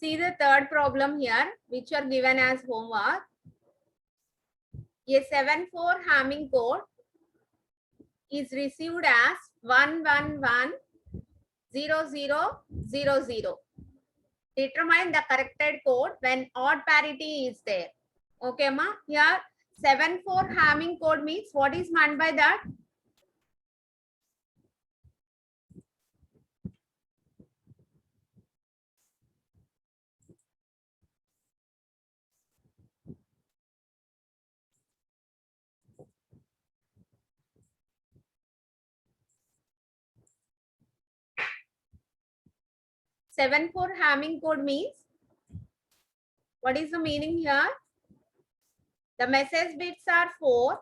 See the third problem here, which are given as homework. A 74 Hamming code is received as 1110000. Determine the corrected code when odd parity is there. Okay, ma? Here 74 Hamming code means what is meant by that? Seven four Hamming code means what is the meaning here? The message bits are 4.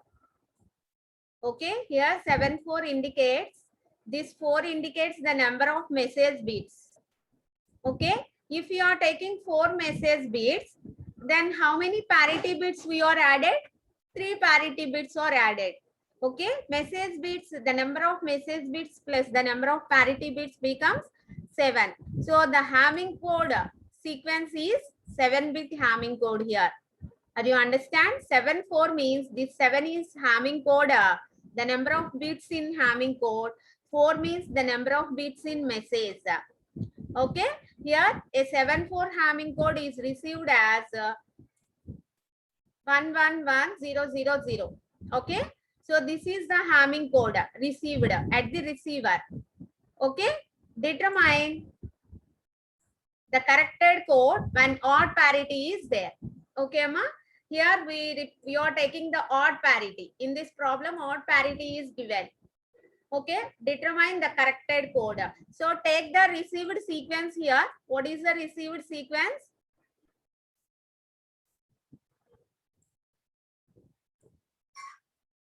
Okay, here 74 indicates, this 4 indicates the number of message bits. Okay, if you are taking 4 message bits, then how many parity bits we are added? 3 parity bits are added. Okay, message bits, the number of message bits plus the number of parity bits becomes 7. So the Hamming code sequence is 7-bit Hamming code here. Do you understand? 74 means this 7 is Hamming code, the number of bits in Hamming code. 4 means the number of bits in message. Okay, here a 74 Hamming code is received as 111000. Okay, so this is the Hamming code received at the receiver. Okay, determine the corrected code when odd parity is there. Okay, ma? Here we are taking the odd parity. In this problem, odd parity is given. Okay, determine the corrected code. So take the received sequence here. What is the received sequence?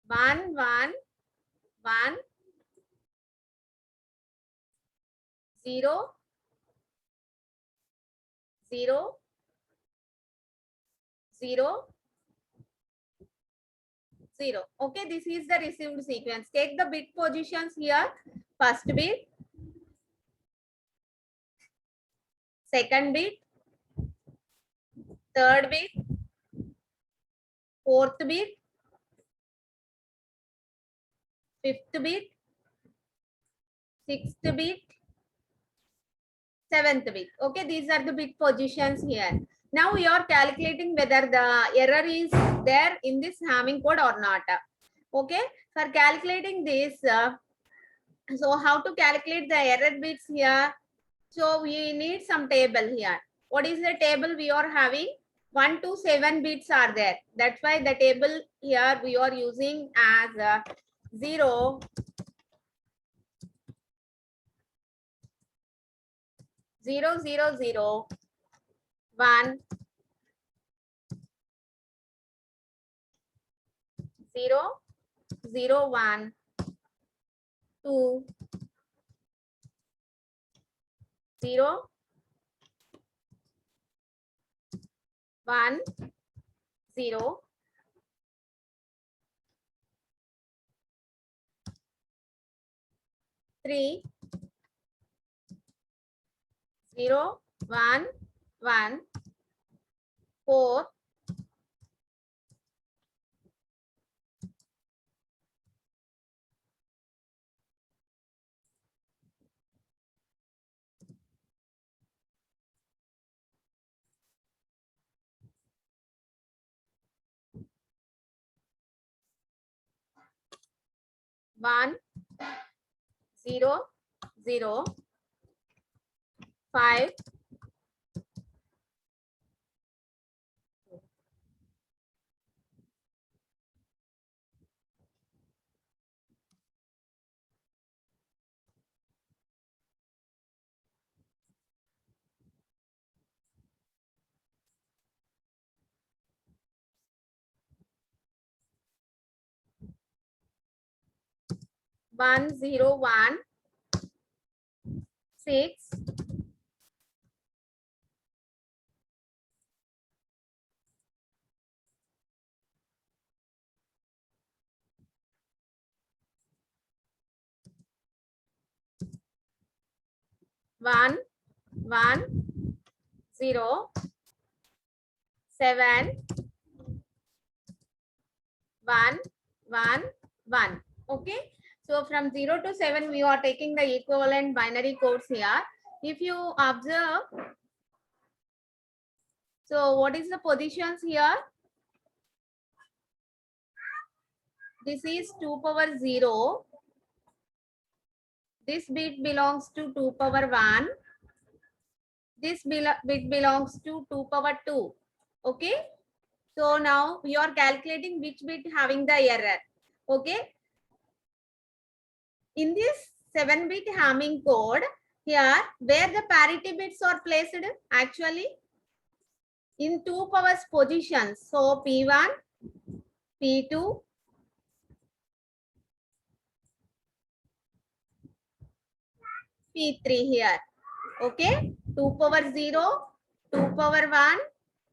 One, 0, 0, 0, 0. Okay, this is the received sequence. Take the bit positions here. First bit, second bit, third bit, fourth bit, fifth bit, sixth bit, seventh bit. Okay, these are the bit positions here. Now we are calculating whether the error is there in this Hamming code or not. Okay, for calculating this, so how to calculate the error bits here? So we need some table here. What is the table we are having? 1 to 7 bits are there. That's why the table here we are using as 0, 0, 0, 0, 1, 0, 0, 1, 2, 0, 1, 0, 3, 0, 1, 1, 4, 1, 0, 0, 5, 1, 0, 1, 6, 1, 1, 0, 7, 1, 1, 1. Okay. So from 0 to 7, we are taking the equivalent binary codes here. If you observe, so what is the positions here? This is 2 power 0. This bit belongs to 2 power 1. This bit belongs to 2 power 2. Okay. So now we are calculating which bit having the error. Okay. In this 7-bit Hamming code, here where the parity bits are placed, actually in 2 powers positions. So P1, P2, P3 here. Okay. 2 power 0, 2 power 1,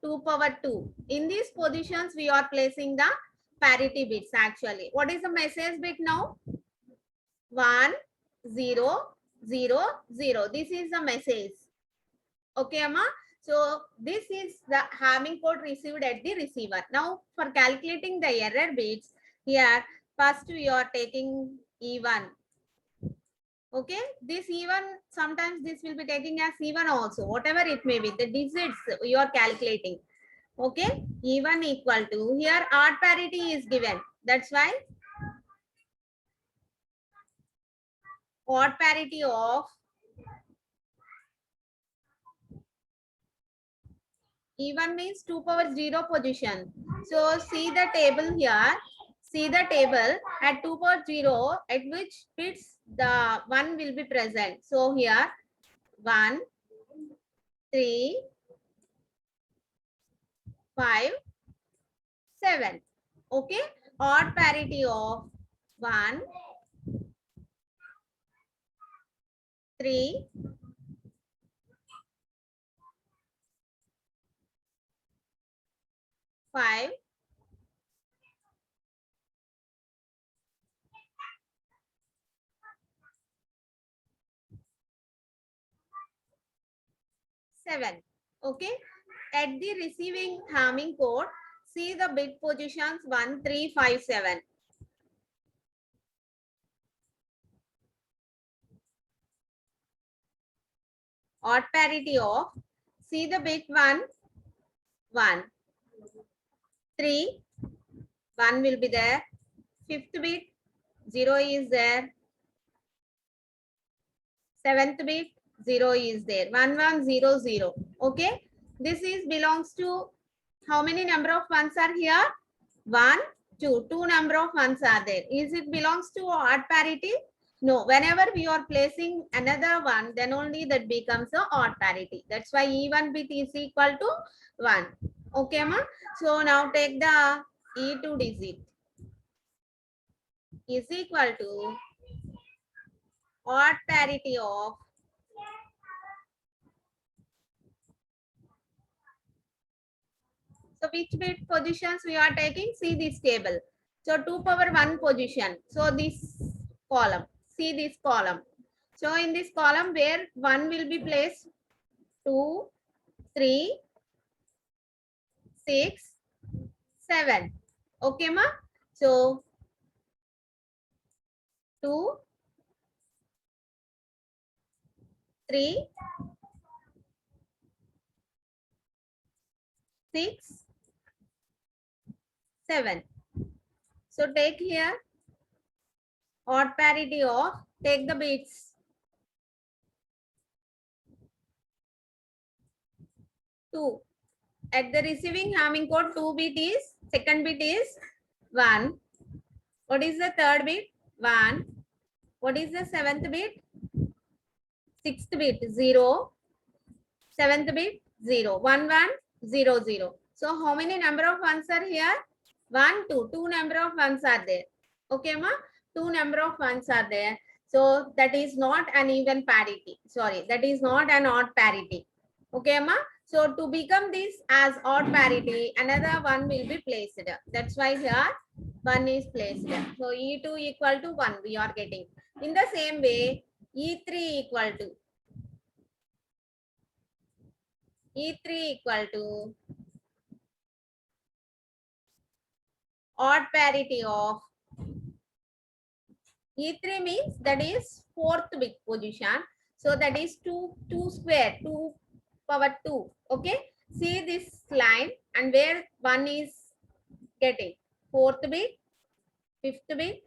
2 power 2. In these positions, we are placing the parity bits actually. What is the message bit now? 1, 0, 0, 0. This is the message. Okay, Amma. So this is the Hamming code received at the receiver. Now for calculating the error bits, here first we are taking E1. Okay, this E1, sometimes this will be taking as E1 also, whatever it may be, the digits you are calculating. Okay, E1 equal to, here odd parity is given. That's why odd parity of E1 means 2 power 0 position. So see the table here. See the table at 2 power 0 at which bits the 1 will be present. So here 1, 3, 5, 7. Okay. Odd parity of 1, 3, 5, 7. Okay. At the receiving Hamming code, see the bit positions 1, 3, 5, 7. Odd parity of, see the bit 1, 1. 3, 1 will be there. 5th bit, 0 is there. 7th bit, 0 is there. 1, 1, 0, 0. Okay. This is belongs to, how many number of ones are here? 1, 2. 2 number of ones are there. Is it belongs to odd parity? No. Whenever we are placing another one, then only that becomes a odd parity. That's why E1 bit is equal to 1. Okay, ma? So now take the E2 digit is equal to odd parity of, so which bit positions we are taking? See this table. So 2 power 1 position. So this column. See this column. So in this column where 1 will be placed, 2, 3, 6, 7. Okay, ma? So 2, 3, 6, 7. So take here odd parity of, take the bits. 2. At the receiving Hamming code, 2 bit is, second bit is 1. What is the third bit? 1. What is the 7th bit? 6th bit, 0. 7th bit, 0. 1, 1, 0, 0. So how many number of ones are here? 1, 2. 2 number of ones are there. Okay, ma? 2 number of ones are there. So that is not an even parity. Sorry, that is not an odd parity. Okay, ma? So to become this as odd parity, another one will be placed. That's why here 1 is placed. So E2 equal to 1 we are getting. In the same way, E3 equal to, E3 equal to odd parity of E3 means that is fourth bit position. So that is 2 square, 2 power 2. Okay. See this line and where 1 is getting fourth bit, fifth bit,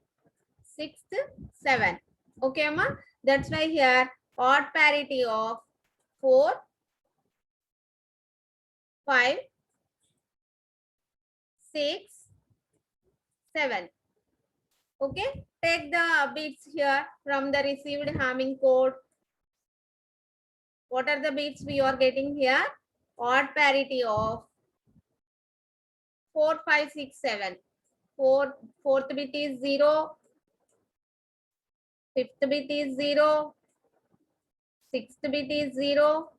sixth, 7. Okay, ma. That's why here odd parity of 4, 5, 6, 7. Okay. Take the bits here from the received Hamming code. What are the bits we are getting here? Odd parity of 4, 5, 6, 7. Fourth bit is 0. Fifth bit is 0. Sixth bit is 0.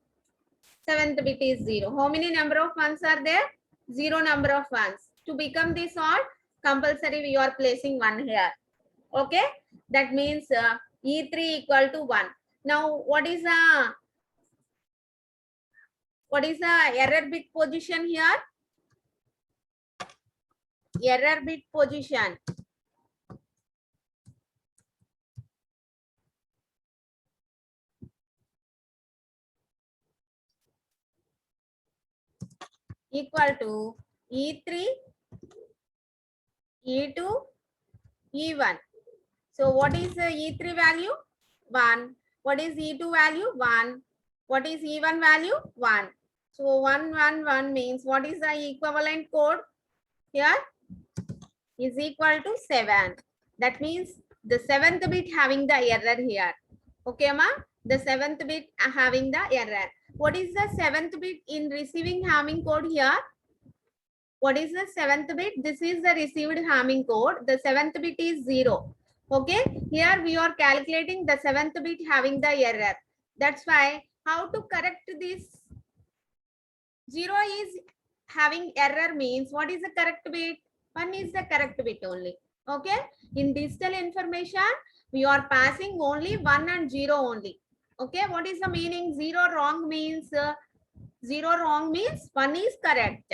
Seventh bit is 0. How many number of ones are there? 0 number of ones. To become this odd, compulsory we are placing 1 here. Okay. That means E3 equal to 1. Now what is the error bit position here? Error bit position. Equal to E3, E2, E1. So what is the E3 value? 1. What is E2 value? 1. What is E1 value? 1. So 1, 1, 1 means what is the equivalent code here? Is equal to 7. That means the 7th bit having the error here. Okay, ma? The 7th bit having the error. What is the 7th bit in receiving Hamming code here? What is the 7th bit? This is the received Hamming code. The 7th bit is 0. Okay. Here we are calculating the 7th bit having the error. That's why how to correct this? 0 is having error means what is the correct bit? 1 is the correct bit only. Okay. In digital information, we are passing only 1 and 0 only. Okay. What is the meaning? 0 wrong means 0 wrong means 1 is correct.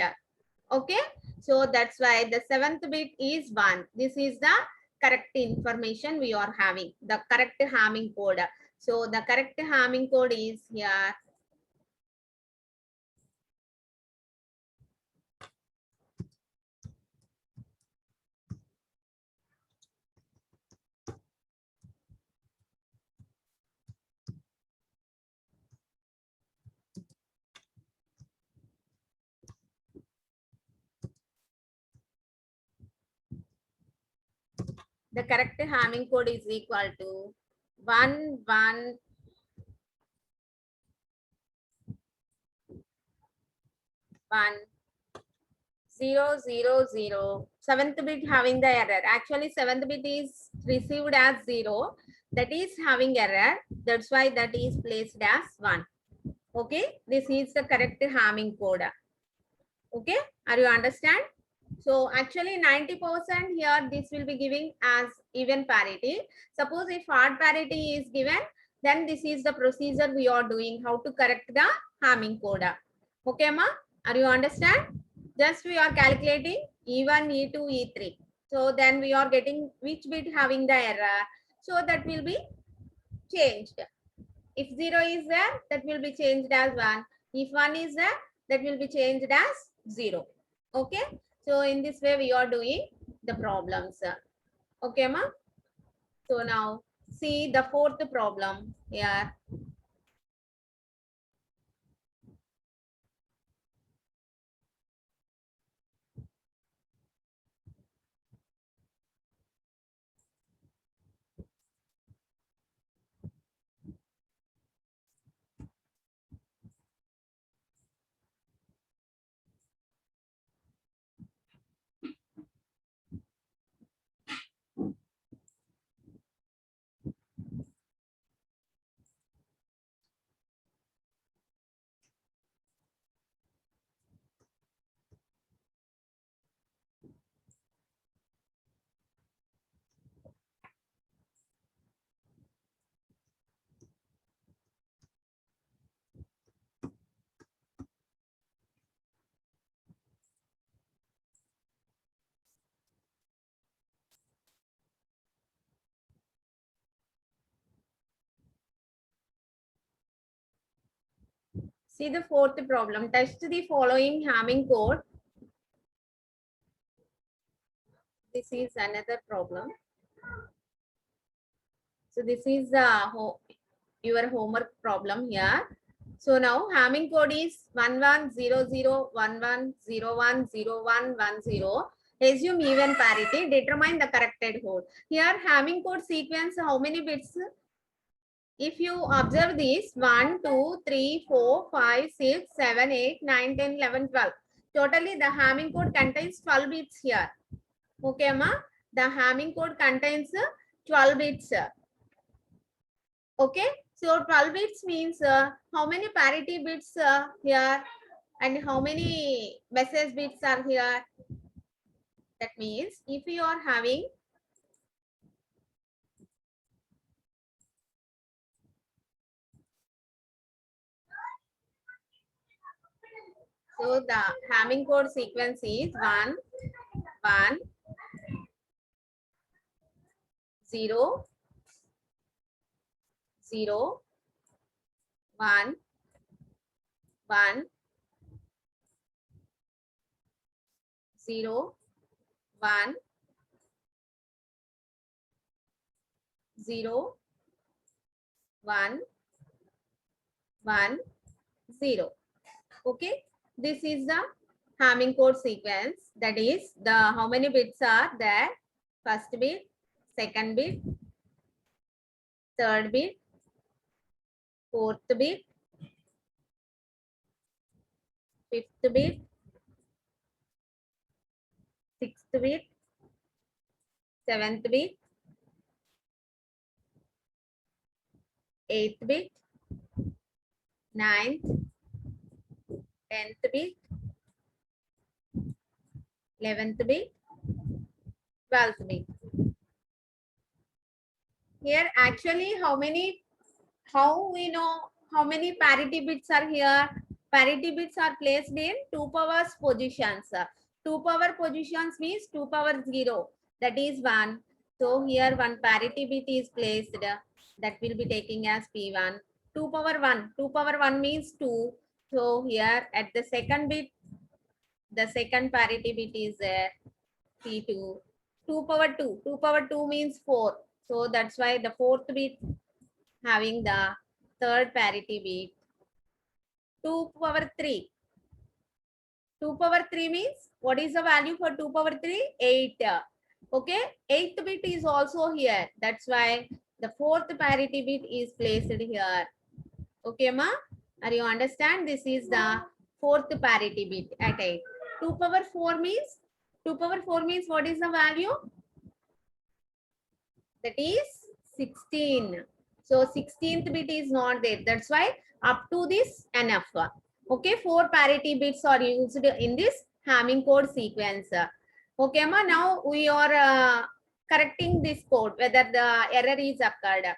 Okay. So that's why the 7th bit is 1. This is the correct information we are having. The correct Hamming code. So the correct Hamming code is here. The correct Hamming code is equal to 1, 1, 1, 0, 0, 0. 7th bit having the error. Actually, 7th bit is received as 0. That is having error. That's why that is placed as 1. Okay. This is the correct Hamming code. Okay. Are you understand? So actually 90% here, this will be giving as even parity. Suppose if odd parity is given, then this is the procedure we are doing, how to correct the Hamming code. Okay, ma? Are you understand? Just we are calculating E1, E2, E3. So then we are getting which bit having the error. So that will be changed. If 0 is there, that will be changed as 1. If 1 is there, that will be changed as 0. Okay. So in this way, we are doing the problems. Okay, ma? So now see the fourth problem here. See the fourth problem. Test the following Hamming code. This is another problem. So this is your homework problem here. So now Hamming code is 110011010110. Assume even parity. Determine the corrected code. Here Hamming code sequence, how many bits? If you observe this, 1, 2, 3, 4, 5, 6, 7, 8, 9, 10, 11, 12. Totally the Hamming code contains 12 bits here. Okay, ma? The Hamming code contains 12 bits. Okay, so 12 bits means how many parity bits here and how many message bits are here. That means if you are having so the Hamming code sequence is 1, 1, 0, 0, 1, 1, 0, 1, 0, 1, 1, 0. Okay, this is the Hamming code sequence. That is the how many bits are there? First bit, second bit, third bit, fourth bit, fifth bit, sixth bit, seventh bit, eighth bit, ninth, 10th bit, 11th bit, 12th bit. Here actually how we know how many parity bits are here? Parity bits are placed in 2 powers positions. 2 power positions means 2 power 0. That is 1. So here one parity bit is placed. That will be taking as P1. 2 power 1. 2 power 1 means 2. So here at the second bit, the second parity bit is there. P2. 2 power 2. 2 power 2 means 4. So that's why the fourth bit having the third parity bit. 2 power 3. 2 power 3 means what is the value for 2 power 3? 8. Okay, 8th bit is also here. That's why the fourth parity bit is placed here. Okay, ma? Are you understand? This is the fourth parity bit at 8. 2 power 4 means what is the value? That is 16. So 16th bit is not there. That's why up to this enough. Okay, 4 parity bits are used in this Hamming code sequence. Okay, ma. Now we are correcting this code whether the error is occurred.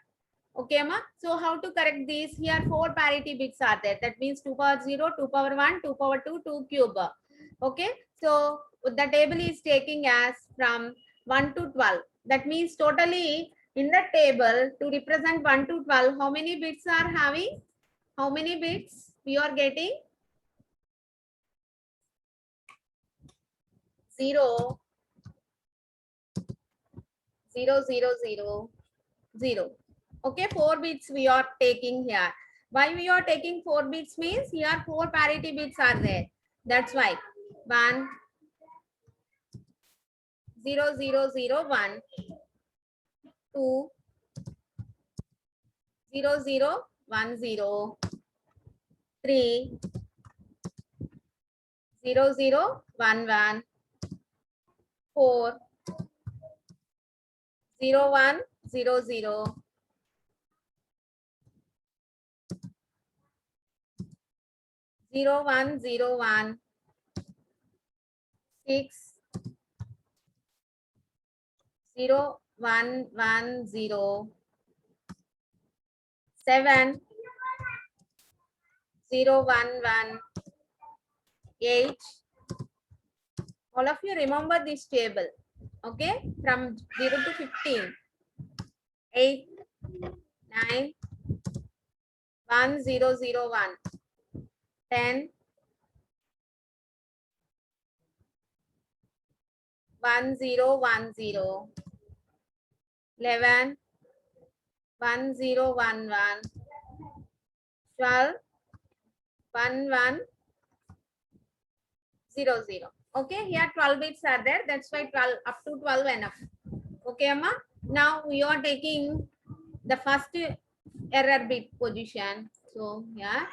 Okay, ma. So how to correct these? Here 4 parity bits are there. That means 2 power 0, 2 power 1, 2 power 2, 2 cube. Okay, so the table is taking as from 1 to 12. That means totally in the table to represent 1 to 12, how many bits are having? How many bits we are getting? 0, 0, 0, 0, 0. Okay, 4 bits we are taking here. Why we are taking 4 bits means here 4 parity bits are there. That's why 1, 0, 0, 0, 1, 2, 0, 0, 1, 0, 3, 0, 0, 1, 1, 4, 0, 1, 0, 0, 0, 1, 0, 1, 6, 0, 1, 1, 0, 7, 0, 1, 1, 8. All of you remember this table. Okay, from 0 to 15. 8, 9, 1, 0, 0, 1. 10, 1 0 1 0, 11, 1 0 1 1, 12, 1 1 0 0. Okay, here 12 bits are there. That's why 12 up to 12 enough. Okay, Amma. Now we are taking the first error bit position. So yeah.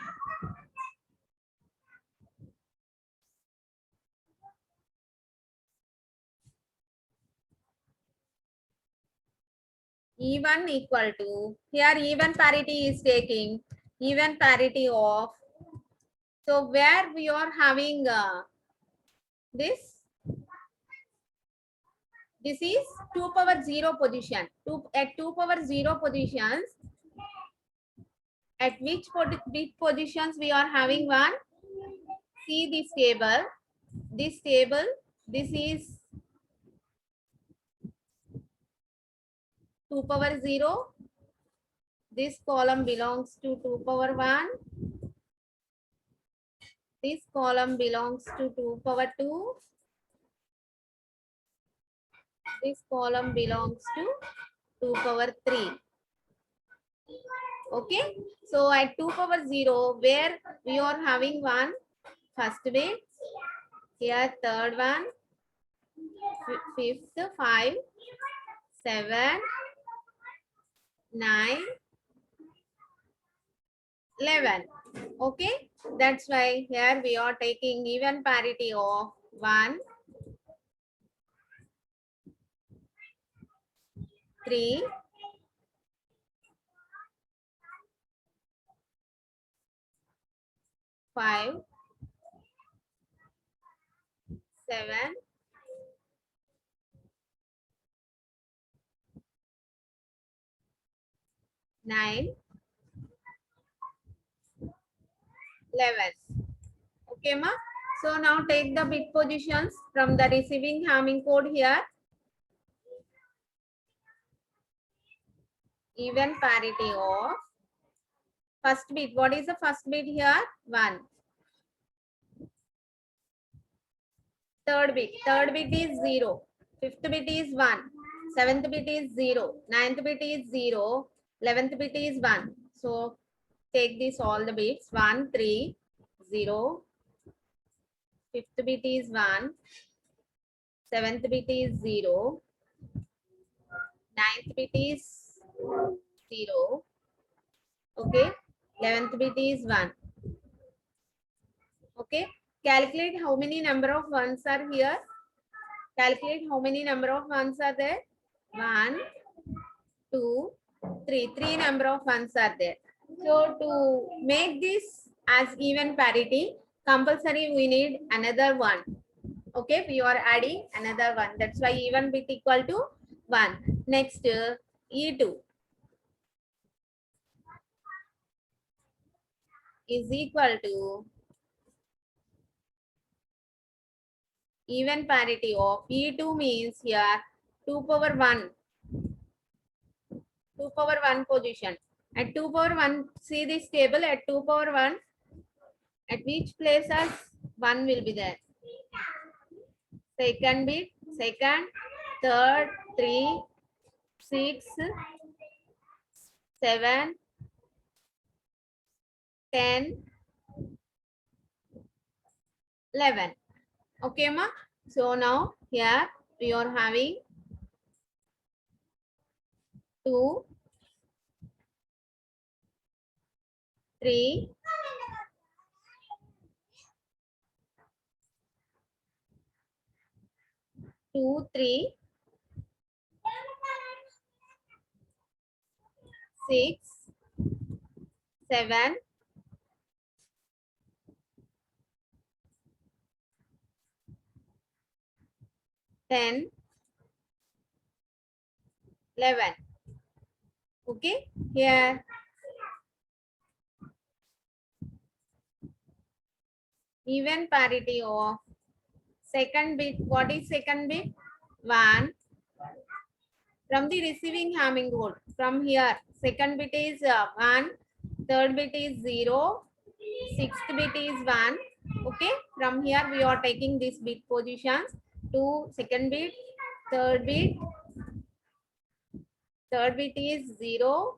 Even equal to, here even parity is taking, even parity of. So where we are having this is 2 power 0 position. At 2 power 0 positions, at which bit positions we are having one? See this table. This table, this is 2 power 0. This column belongs to 2 power 1. This column belongs to 2 power 2. This column belongs to 2 power 3. Okay. So at 2 power 0, where we are having one first bit, here third one, fifth, 5, 7, 9, 11. Okay. That's why here we are taking even parity of 1, 3, 5, 7, 9, 11. Okay, ma. So now take the bit positions from the receiving Hamming code here. Even parity of first bit. What is the first bit here? 1. Third bit is 0. Fifth bit is 1. Seventh bit is 0. Ninth bit is 0. 11th bit is 1. So take this all the bits. 1, 3, 0. Fifth bit is 1. Seventh bit is 0. Ninth bit is 0. Okay. 11th bit is 1. Okay. Calculate how many number of ones are here. Calculate how many number of ones are there. 1, 2, 3. 3 number of ones are there. So to make this as even parity, compulsory we need another one. Okay, we are adding another one. That's why even bit equal to 1. Next, E2 is equal to even parity of E2 means here 2 power 1. 2 power 1 position. At 2 power 1, see this table at 2 power 1. At which places 1 will be there? Second bit, second, third, 3, 6, 7, 10, 11. Okay, ma? So now here we are having 2, 3, 2, 3, 6, 7, 10, 11. Okay, here even parity of second bit. What is second bit? 1. From the receiving Hamming code, from here, second bit is 1, third bit is 0, Sixth bit is 1. Okay, from here we are taking this bit positions to second bit, third bit. Third bit is 0.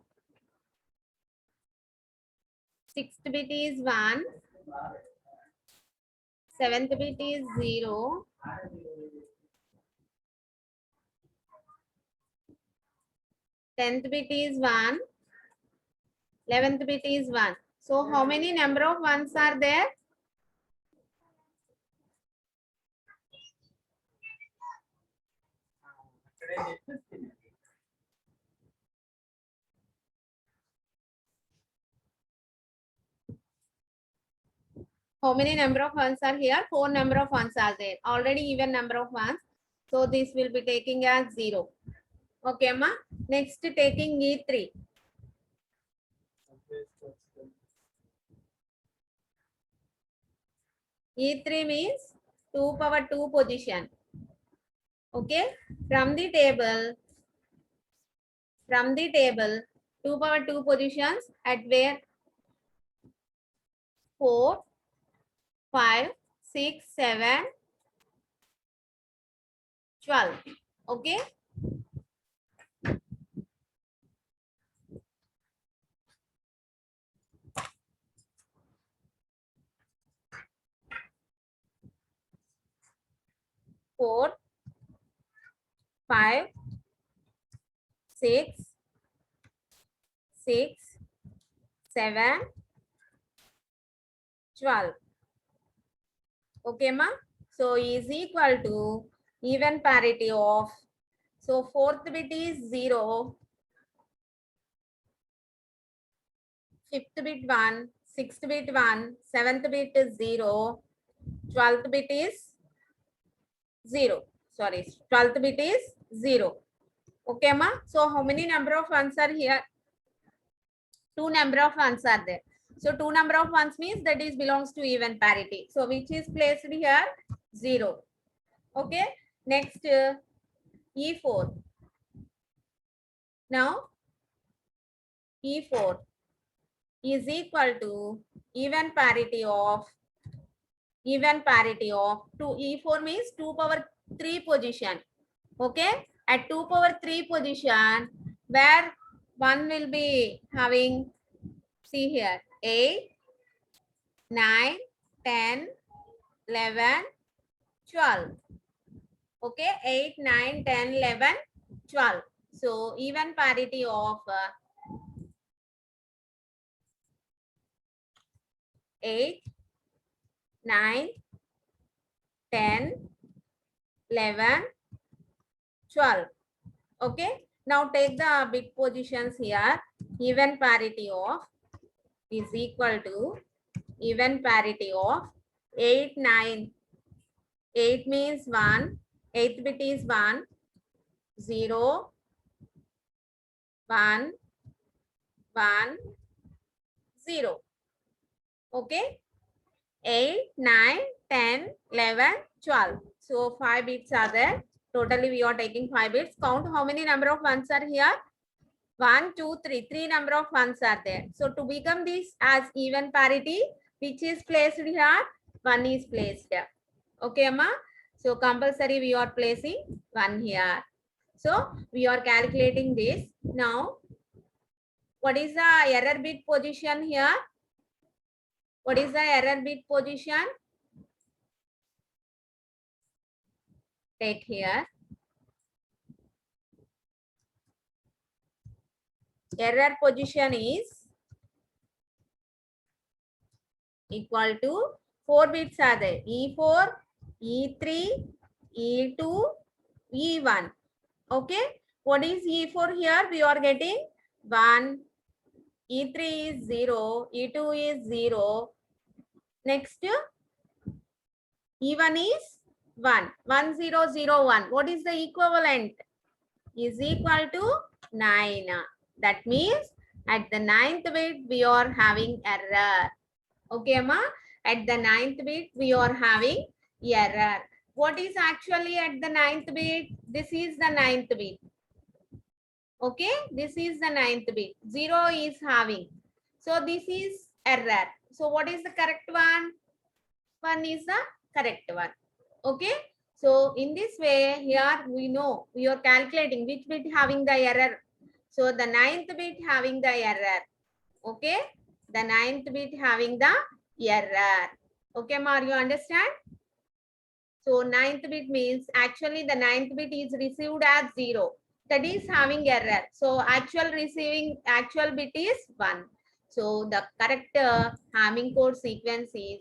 Sixth bit is 1. Seventh bit is 0. Tenth bit is 1. 11th bit is 1. So how many number of ones are there? How many number of ones are here? 4 number of ones are there. Already even number of ones. So this will be taking as 0. Okay, ma. Next taking E3. E3 means 2 power 2 position. Okay. From the table, 2 power 2 positions at where 4, 5, 6, 7, 12. Okay. Four, 5, 6, 7, 12. Okay, ma. So is equal to even parity of. So fourth bit is 0. Fifth bit 1. Sixth bit 1. Seventh bit is 0. 12th bit is 0. Sorry, 12th bit is 0. Okay, ma. So how many number of ones are here? 2 number of ones are there. So 2 number of ones means that is belongs to even parity. So which is placed here? 0. Okay. Next E4. Now E4 is equal to even parity of 2. E4 means 2 power 3 position. Okay. At 2 power 3 position, where 1 will be having, see here, 8, 9, 10, 11, 12. Okay, 8, 9, 10, 11, 12. So even parity of 8, 9, 10, 11, 12. Okay, now take the bit positions here. Even parity of is equal to even parity of 8, 9. 8 means 1. 8th bit is 1. 0, 1, 1, 0. Okay. 8, 9, 10, 11, 12. So 5 bits are there. Totally we are taking 5 bits. Count how many number of ones are here. 1, 2, 3. 3 number of ones are there. So to become this as even parity, which is placed here, 1 is placed here. Okay, Amma. So compulsory we are placing 1 here. So we are calculating this. Now, what is the error bit position here? What is the error bit position? Take here. Error position is equal to 4 bits are there. E4, E3, E2, E1. Okay. What is E4 here? We are getting 1. E3 is 0. E2 is 0. Next, E1 is 1. 1, 0, 0, 1. What is the equivalent? Is equal to 9. That means at the 9th bit, we are having error. Okay, ma? At the 9th bit, we are having error. What is actually at the 9th bit? This is the 9th bit. Okay, this is the 9th bit. 0 is having. So this is error. So what is the correct one? 1 is the correct one. Okay. So in this way, here we know we are calculating which bit having the error. So the 9th bit having the error. Okay. The 9th bit having the error. Okay, Mar, you understand? So 9th bit means actually the 9th bit is received as 0. That is having error. So actual bit is 1. So the correct Hamming code sequence is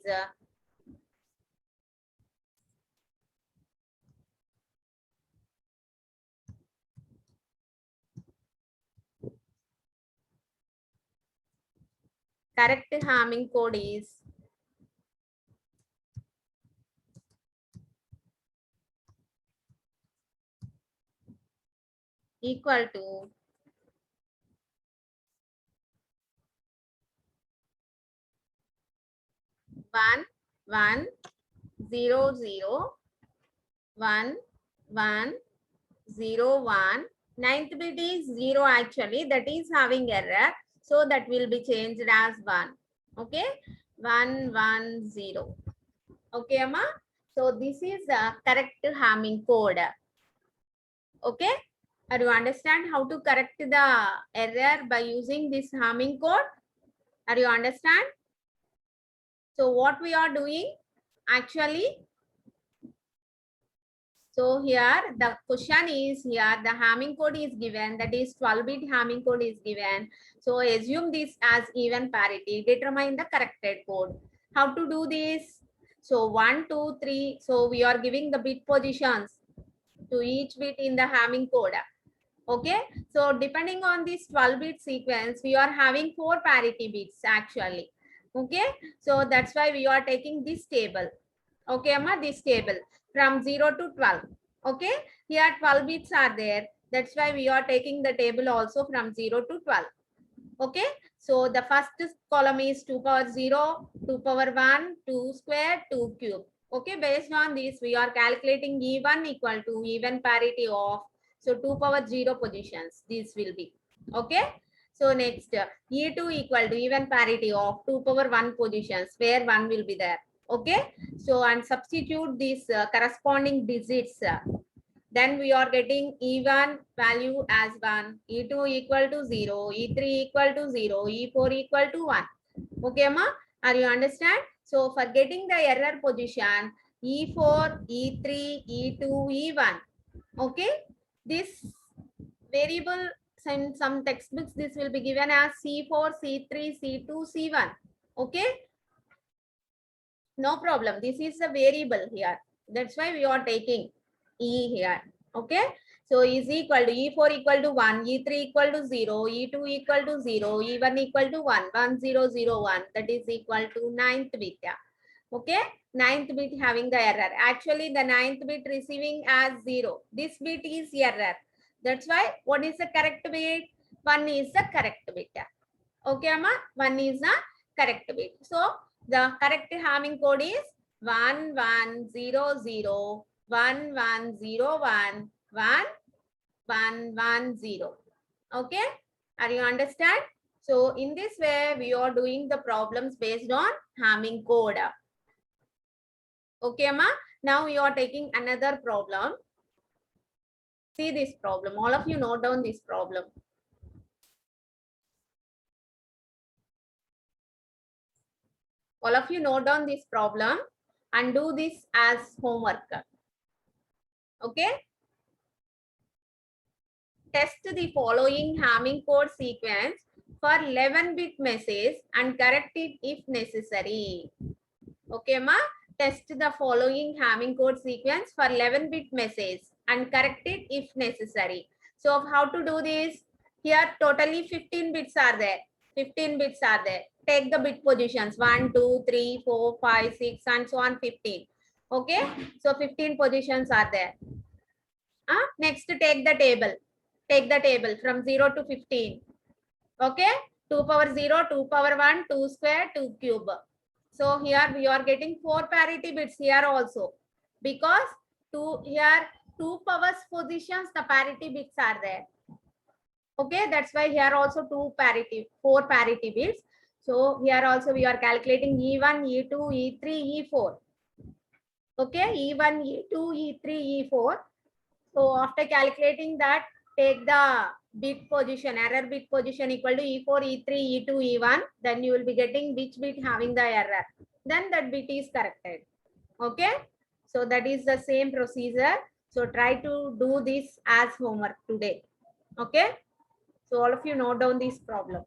correct Hamming code is equal to 1 1 0 0 1 1 0 1. 9th bit is 0 actually, that is having error. So that will be changed as 1. Okay, 1 1 0. Okay, Amma. So this is the correct Hamming code. Okay, do you understand how to correct the error by using this Hamming code? Are you understand? So what we are doing actually, so here the question is, here the Hamming code is given, that is 12-bit Hamming code is given. So assume this as even parity, determine the corrected code. How to do this? So 1 2 3, so we are giving the bit positions to each bit in the Hamming code. Okay, so depending on this 12-bit sequence, we are having 4 parity bits actually. Okay, so that's why we are taking this table. Okay, Amma, this table from 0 to 12. Okay, here 12 bits are there. That's why we are taking the table also from 0 to 12. Okay, so the first column is 2 power 0, 2 power 1, 2 square, 2 cube. Okay, based on this, we are calculating E1 equal to even parity of, so 2 power 0 positions. This will be. Okay, so next E2 equal to even parity of 2 power 1 positions, where 1 will be there. Okay, so and substitute these corresponding digits. Then we are getting E1 value as 1, E2 equal to 0, E3 equal to 0, E4 equal to 1. Okay, Ma? Are you understand? So for getting the error position, E4, E3, E2, E1. Okay, this variable in some textbooks, this will be given as C4, C3, C2, C1. Okay, no problem. This is a variable here. That's why we are taking E here. Okay. So is equal to E4 equal to 1, E3 equal to 0, E2 equal to 0, E1 equal to 1, 1 0 0 1. That is equal to 9th bit. Okay. 9th bit having the error. Actually, the 9th bit receiving as 0. This bit is error. That's why what is the correct bit? 1 is the correct bit. Okay, Amma? 1 is the correct bit. So the correct Hamming code is 1 1 0 0 1 1 0 1 1 1 1 0. Okay, are you understand? So in this way, we are doing the problems based on Hamming code. Okay, Amma. Now we are taking another problem. See this problem. All of you note down this problem. All of you note down this problem and do this as homework. Okay. Test the following Hamming code sequence for 11-bit message and correct it if necessary. Okay, ma? Test the following Hamming code sequence for 11-bit message and correct it if necessary. So how to do this? Here totally 15 bits are there. 15 bits are there. Take the bit positions 1, 2, 3, 4, 5, 6 and so on 15. Okay, so 15 positions are there. Next take the table. Take the table from 0 to 15. Okay, 2 power 0, 2 power 1, 2 square, 2 cube. So here we are getting 4 parity bits here also, because here 2 powers positions the parity bits are there. Okay, that's why here also 4 parity bits. So here also we are calculating E1, E2, E3, E4. Okay, E1, E2, E3, E4. So after calculating that, take the bit position, error bit position equal to E4, E3, E2, E1. Then you will be getting which bit having the error. Then that bit is corrected. Okay. So that is the same procedure. So try to do this as homework today. Okay. So all of you note down this problem.